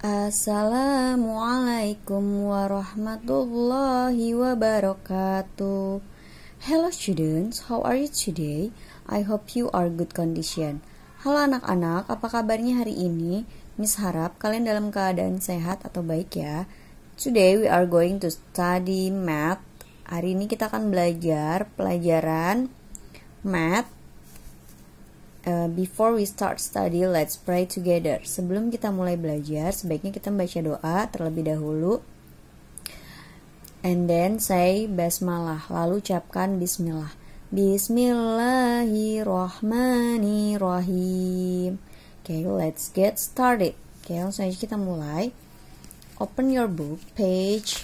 Assalamualaikum warahmatullahi wabarakatuh. Hello students, how are you today? I hope you are good condition. Halo anak-anak, apa kabarnya hari ini? Miss harap kalian dalam keadaan sehat atau baik ya. Today we are going to study math. Hari ini kita akan belajar pelajaran math. Before we start study, let's pray together. Sebelum kita mulai belajar, sebaiknya kita membaca doa terlebih dahulu. And then say basmalah, lalu ucapkan bismillah. Bismillahirrahmanirrahim. Okay, let's get started. Okay, langsung aja kita mulai. Open your book, page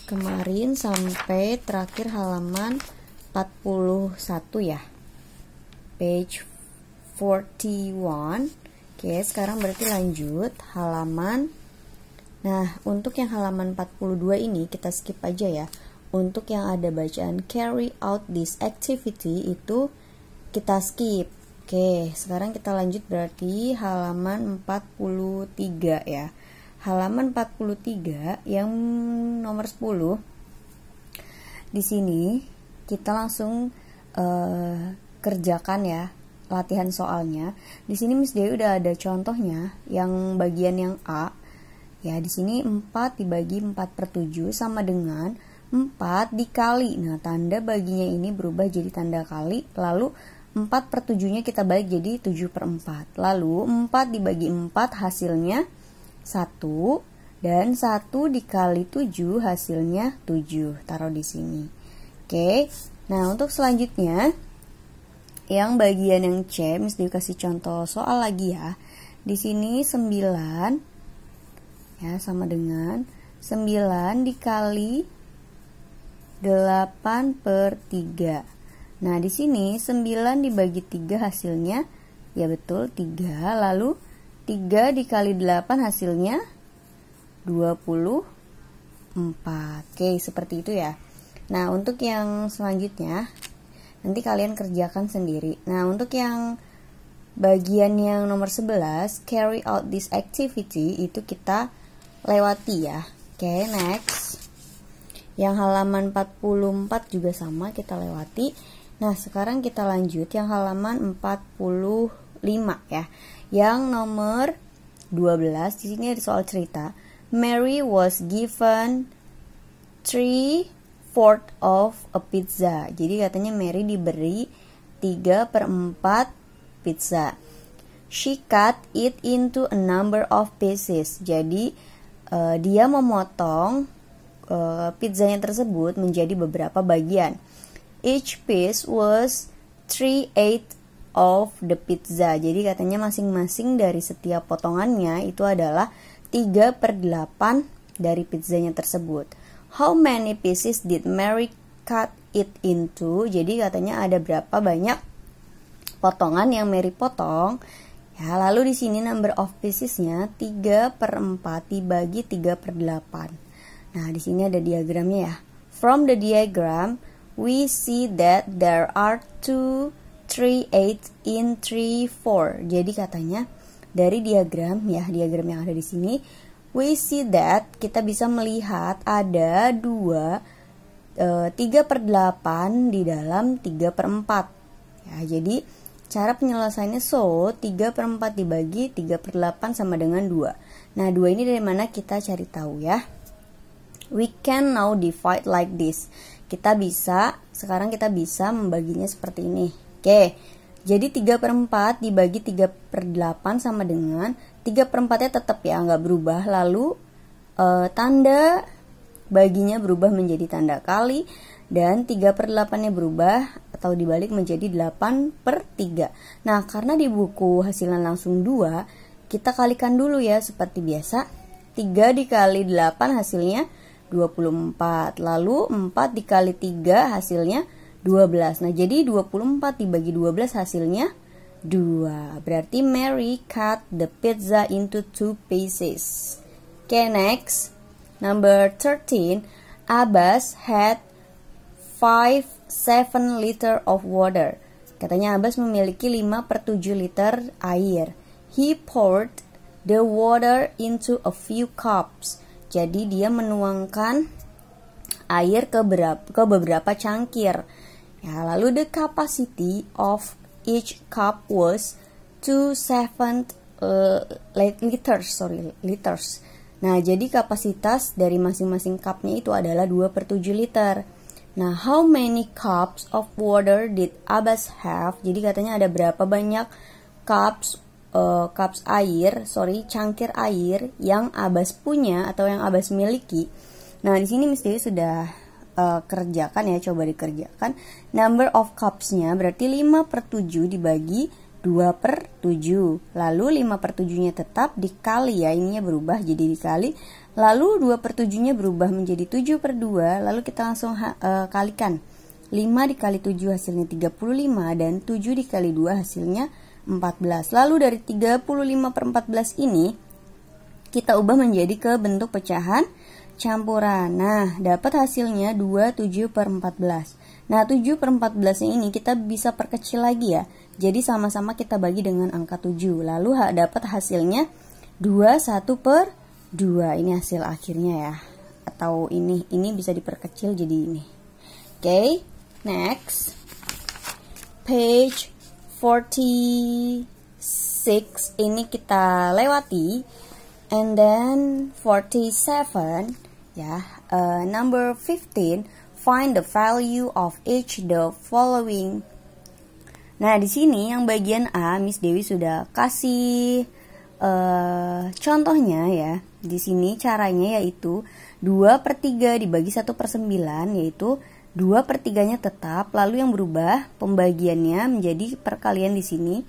kemarin sampai terakhir halaman 41 ya, page 41. Oke, sekarang berarti lanjut halaman. Nah, untuk yang halaman 42 ini kita skip aja ya. Untuk yang ada bacaan carry out this activity itu kita skip. Oke, sekarang kita lanjut berarti halaman 43 ya. Halaman 43 yang nomor 10. Di sini kita langsung kerjakan ya latihan soalnya. Di sini Miss Dewi udah ada contohnya yang bagian yang A. Ya, di sini 4 dibagi 4/7 sama dengan 4 dikali. Nah, tanda baginya ini berubah jadi tanda kali. Lalu 4/7-nya kita balik jadi 7/4. Lalu 4 dibagi 4 hasilnya 1 dan 1 dikali 7 hasilnya 7. Taruh di sini. Oke, nah untuk selanjutnya yang bagian yang C, Miss Dewi kasih contoh soal lagi ya. Di sini 9 ya sama dengan 9 dikali 8/3. Nah, di sini 9 dibagi 3 hasilnya ya betul 3, lalu 3 dikali 8 hasilnya 24. Oke, seperti itu ya. Nah, untuk yang selanjutnya nanti kalian kerjakan sendiri. Nah, untuk yang bagian yang nomor 11, carry out this activity, itu kita lewati ya. Oke, next. Yang halaman 44 juga sama, kita lewati. Nah, sekarang kita lanjut yang halaman 45 ya. Yang nomor 12, di sini ada soal cerita. Mary was given 3/4 of a pizza. Jadi katanya Mary diberi 3/4 pizza. She cut it into a number of pieces. Jadi dia memotong pizzanya tersebut menjadi beberapa bagian. Each piece was 3/8 of the pizza. Jadi katanya masing-masing dari setiap potongannya itu adalah 3/8 dari pizzanya tersebut. How many pieces did Mary cut it into? Jadi katanya ada berapa banyak potongan yang Mary potong. Ya, lalu di sini number of piecesnya 3/4 dibagi 3/8. Nah, di sini ada diagramnya ya. From the diagram, we see that there are 2 3/8 in 3/4. Jadi katanya dari diagram ya, diagram yang ada di sini, we see that kita bisa melihat ada 3/8 di dalam 3/4. Ya, jadi cara penyelesaiannya 3/4 dibagi 3/8 sama dengan 2. Nah, 2 ini dari mana kita cari tahu ya. We can now divide like this. Sekarang kita bisa membaginya seperti ini. Oke. Jadi 3/4 dibagi 3/8 sama dengan 3/4-nya tetap ya, nggak berubah. Lalu tanda baginya berubah menjadi tanda kali. Dan 3/8-nya berubah atau dibalik menjadi 8/3. Nah, karena di buku hasilnya langsung 2, kita kalikan dulu ya seperti biasa. 3 dikali 8 hasilnya 24. Lalu 4 dikali 3 hasilnya 12. Nah, jadi 24 dibagi 12 hasilnya 2. Berarti Mary cut the pizza into 2 pieces. Okay, next. Number 13. Abbas had 7 liter of water. Katanya Abbas memiliki 5/7 liter air. He poured the water into a few cups. Jadi dia menuangkan air ke beberapa cangkir. Ya, lalu the capacity of each cup was 27 liters. Nah, jadi kapasitas dari masing-masing cupnya itu adalah 2/7 liter. Nah, how many cups of water did Abbas have? Jadi katanya ada berapa banyak cangkir air yang Abbas punya atau yang Abbas miliki. Nah, di sini Miss Dewi sudah kerjakan ya, coba dikerjakan. Number of cups-nya berarti 5/7 dibagi 2/7. Lalu 5/7-nya tetap dikali ya, ininya berubah jadi dikali. Lalu 2/7-nya berubah menjadi 7/2. Lalu kita langsung kalikan. 5 dikali 7 hasilnya 35 dan 7 dikali 2 hasilnya 14. Lalu dari 35/14 ini kita ubah menjadi ke bentuk pecahan campuran. Nah, dapat hasilnya 27/14. Nah, 7/14 ini kita bisa perkecil lagi ya. Jadi sama-sama kita bagi dengan angka 7. Lalu dapat hasilnya 21/2. Ini hasil akhirnya ya. Atau ini bisa diperkecil jadi ini. Oke, next. Page 46 ini kita lewati. And then 47 ya, number 15, find the value of each the following. Nah, di sini yang bagian A Miss Dewi sudah kasih contohnya ya. Di sini caranya yaitu 2/3 dibagi 1/9, yaitu 2/3-nya tetap, lalu yang berubah pembagiannya menjadi perkalian di sini,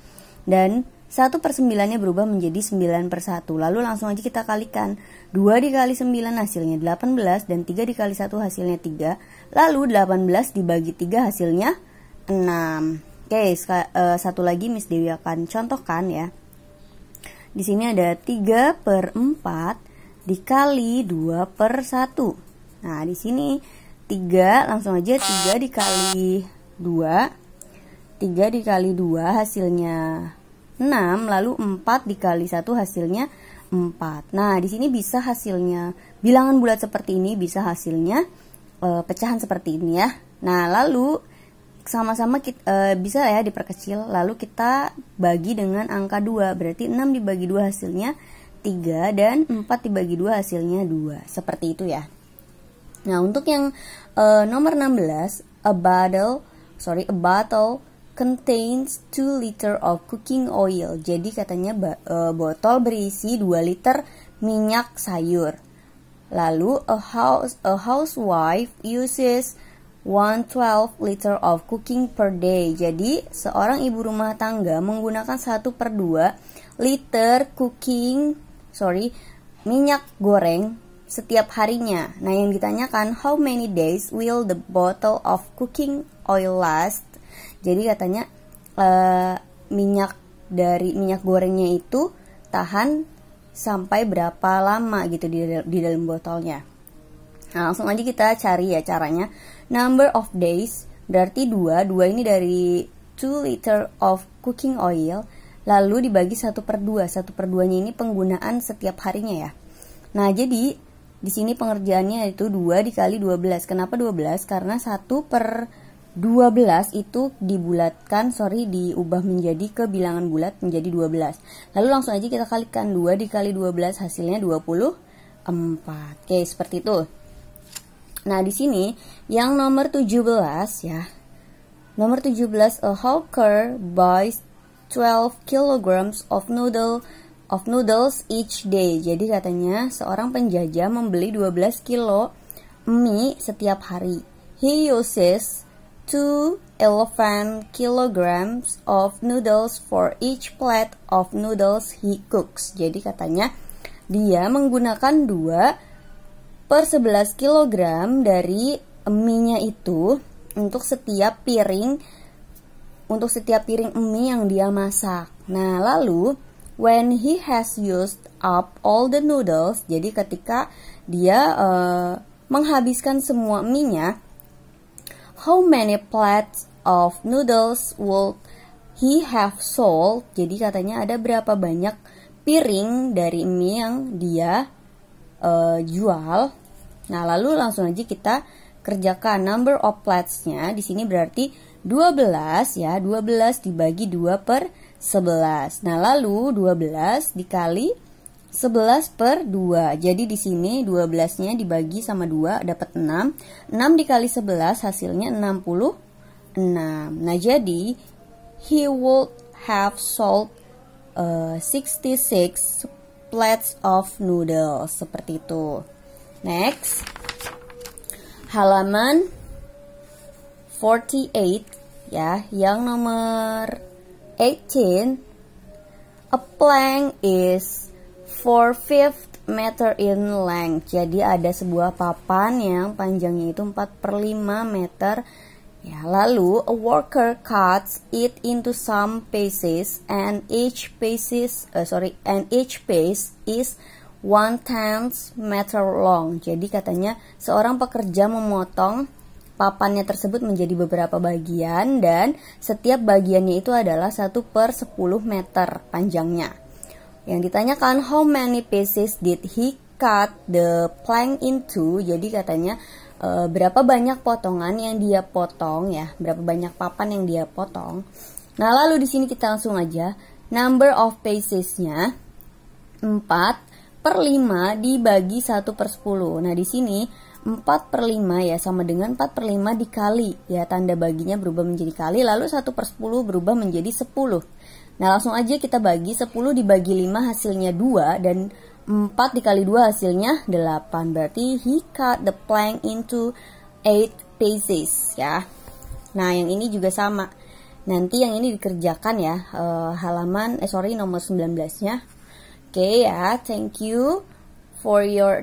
dan 1/9-nya berubah menjadi 9/1. Lalu langsung aja kita kalikan. 2 dikali 9 hasilnya 18 dan 3 dikali 1 hasilnya 3. Lalu 18 dibagi 3 hasilnya 6. Oke, satu lagi Miss Dewi akan contohkan ya. Di sini ada 3/4 dikali 2/1. Nah, di sini 3, langsung aja 3 dikali 2. 3 dikali 2 hasilnya 6, lalu 4 dikali 1 hasilnya 4. Nah, di sini bisa hasilnya bilangan bulat seperti ini, bisa hasilnya pecahan seperti ini ya. Nah, lalu sama-sama bisa ya diperkecil, lalu kita bagi dengan angka 2. Berarti 6 dibagi 2 hasilnya 3 dan 4 dibagi 2 hasilnya 2. Seperti itu ya. Nah, untuk yang nomor 16, a bottle contains 2 liter of cooking oil. Jadi katanya botol berisi 2 liter minyak sayur. Lalu a housewife uses 1/12 liter of cooking per day. Jadi seorang ibu rumah tangga menggunakan 1/2 liter minyak goreng setiap harinya. Nah, yang ditanyakan, how many days will the bottle of cooking oil last? Jadi katanya minyak gorengnya itu tahan sampai berapa lama gitu di dalam botolnya. Nah, langsung aja kita cari ya caranya. Number of days berarti 2 ini dari 2 liter of cooking oil, lalu dibagi 1/2. 1/2-nya ini penggunaan setiap harinya ya. Nah, jadi di sini pengerjaannya itu 2 dikali 12. Kenapa 12? Karena 1/12 itu diubah menjadi ke bilangan bulat menjadi 12. Lalu langsung aja kita kalikan. 2 dikali 12 hasilnya 24. Oke, seperti itu. Nah, di sini yang nomor 17 ya. Nomor 17, a hawker buys 12 kilograms of noodles each day. Jadi katanya seorang penjajah membeli 12 kilo mie setiap hari. He uses 11 kilograms of noodles for each plate of noodles he cooks. Jadi katanya dia menggunakan 2/11 kilogram dari mie-nya itu untuk setiap piring mie yang dia masak. Nah, lalu when he has used up all the noodles, jadi ketika dia menghabiskan semua mie-nya, how many plates of noodles would he have sold, jadi katanya ada berapa banyak piring dari mie yang dia jual. Nah, lalu langsung aja kita kerjakan number of plates-nya. Di sini berarti 12 ya, 12 dibagi 2/11. Nah, lalu 12 dikali 11 per 2. Jadi di sini 12-nya dibagi sama 2 dapat 6. 6 dikali 11 hasilnya 66. Nah, jadi he would have sold 66 plates of noodles. Seperti itu. Next, halaman 48 ya, yang nomor 18. A plank is 4/5 meter in length. Jadi ada sebuah papan yang panjangnya itu 4/5 meter. Ya, lalu a worker cuts it into some pieces and each piece is 1/10 meter long. Jadi katanya seorang pekerja memotong papannya tersebut menjadi beberapa bagian dan setiap bagiannya itu adalah 1/10 meter panjangnya. Yang ditanyakan, how many pieces did he cut the plank into? Jadi katanya berapa banyak potongan yang dia potong ya, berapa banyak papan yang dia potong. Nah, lalu di sini kita langsung aja number of pieces-nya 4/5 dibagi 1/10. Nah, di sini 4/5 ya sama dengan 4/5 dikali ya, tanda baginya berubah menjadi kali, lalu 1/10 berubah menjadi 10. Nah, langsung aja kita bagi 10 dibagi 5 hasilnya 2 dan 4 dikali 2 hasilnya 8. Berarti he cut the plank into 8 pieces ya. Nah, yang ini juga sama. Nanti yang ini dikerjakan ya, nomor 19-nya. Oke ya, thank you for your